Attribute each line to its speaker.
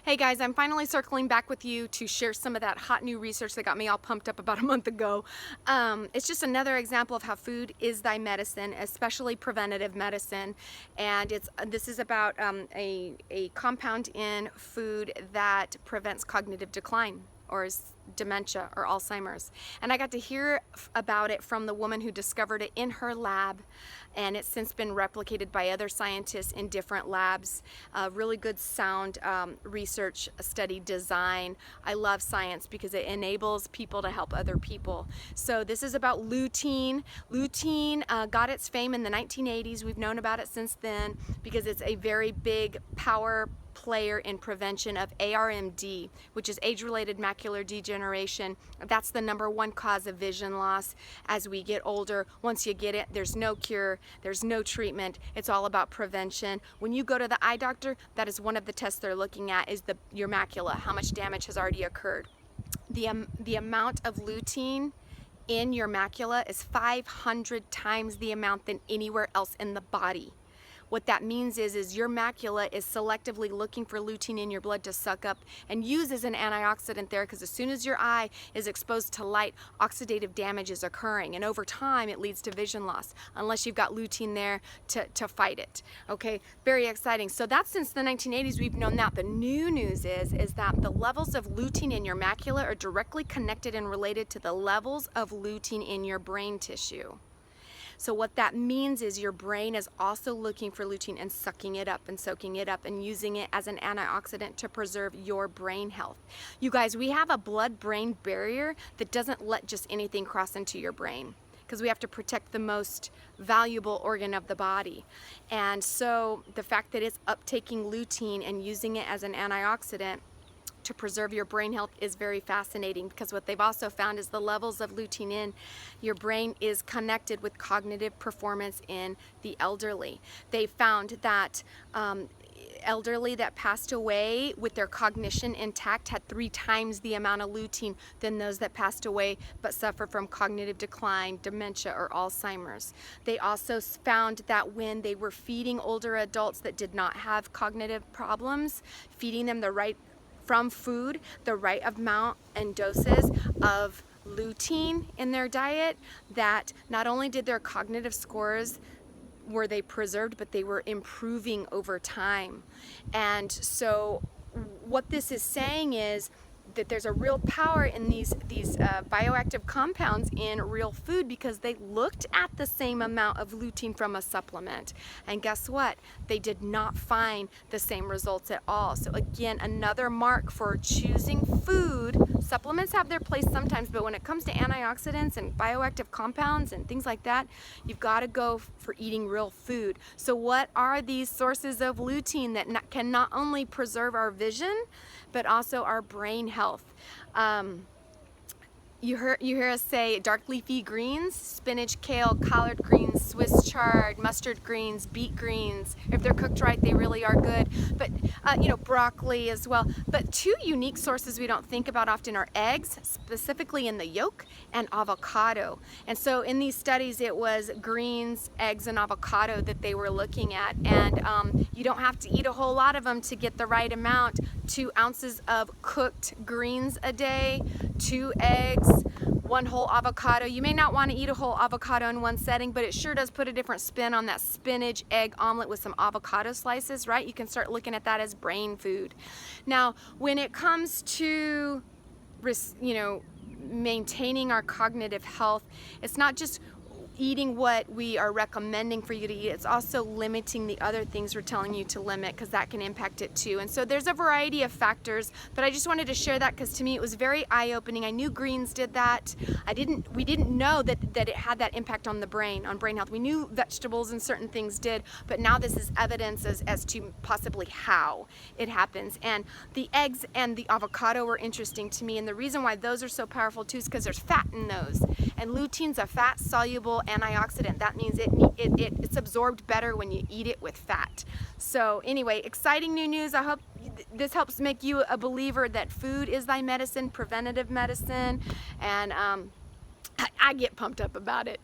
Speaker 1: Hey guys, I'm finally circling back with you to share some of that hot new research that got me all pumped up about a month ago. It's just another example of how food is thy medicine, especially preventative medicine. And this is about a compound in food that prevents cognitive decline, or dementia, or Alzheimer's. And I got to hear about it from the woman who discovered it in her lab, and it's since been replicated by other scientists in different labs. Really good sound research study design. I love science because it enables people to help other people. So this is about lutein. Lutein got its fame in the 1980s. We've known about it since then because it's a very big power player in prevention of ARMD, which is age-related macular degeneration. That's the #1 cause of vision loss as we get older. Once you get it, there's no cure, there's no treatment. It's all about prevention. When you go to the eye doctor, that is one of the tests they're looking at, is your macula, how much damage has already occurred. The amount of lutein in your macula is 500 times the amount than anywhere else in the body. What that means is your macula is selectively looking for lutein in your blood to suck up and use as an antioxidant there, because as soon as your eye is exposed to light, oxidative damage is occurring, and over time it leads to vision loss unless you've got lutein there to fight it. Okay, very exciting. So that's since the 1980s we've known that. The new news is that the levels of lutein in your macula are directly connected and related to the levels of lutein in your brain tissue. So what that means is your brain is also looking for lutein and sucking it up and soaking it up and using it as an antioxidant to preserve your brain health. You guys, we have a blood-brain barrier that doesn't let just anything cross into your brain, because we have to protect the most valuable organ of the body. And so the fact that it's uptaking lutein and using it as an antioxidant to preserve your brain health is very fascinating, because what they've also found is the levels of lutein in your brain is connected with cognitive performance in the elderly. They found that elderly that passed away with their cognition intact had 3 times the amount of lutein than those that passed away but suffer from cognitive decline, dementia, or Alzheimer's. They also found that when they were feeding older adults that did not have cognitive problems, feeding them from food, the right amount and doses of lutein in their diet, that not only did their cognitive scores were they preserved, but they were improving over time. And so what this is saying is that there's a real power in these bioactive compounds in real food, because they looked at the same amount of lutein from a supplement, and guess what? They did not find the same results at all. So again, another mark for choosing food. Supplements have their place sometimes, but when it comes to antioxidants and bioactive compounds and things like that, you've got to go for eating real food. So what are these sources of lutein that can not only preserve our vision, but also our brain health? You hear us say dark leafy greens: spinach, kale, collard greens, Swiss chard, mustard greens, beet greens. If they're cooked right, they really are good. But broccoli as well. But 2 unique sources we don't think about often are eggs, specifically in the yolk, and avocado. And so in these studies, it was greens, eggs, and avocado that they were looking at. And you don't have to eat a whole lot of them to get the right amount. 2 ounces of cooked greens a day, 2 eggs, 1 whole avocado. You may not want to eat a whole avocado in one setting, but it sure does put a different spin on that spinach egg omelet with some avocado slices, right? You can start looking at that as brain food. Now, when it comes to, maintaining our cognitive health, it's not just eating what we are recommending for you to eat, it's also limiting the other things we're telling you to limit, because that can impact it too. And so there's a variety of factors, but I just wanted to share that because to me it was very eye-opening. I knew greens did that. We didn't know that it had that impact on the brain, on brain health. We knew vegetables and certain things did, but now this is evidence as to possibly how it happens. And the eggs and the avocado were interesting to me, and the reason why those are so powerful too is because there's fat in those, and lutein's a fat-soluble antioxidant. That means it's absorbed better when you eat it with fat. So anyway, exciting new news. I hope this helps make you a believer that food is thy medicine, preventative medicine, and I get pumped up about it.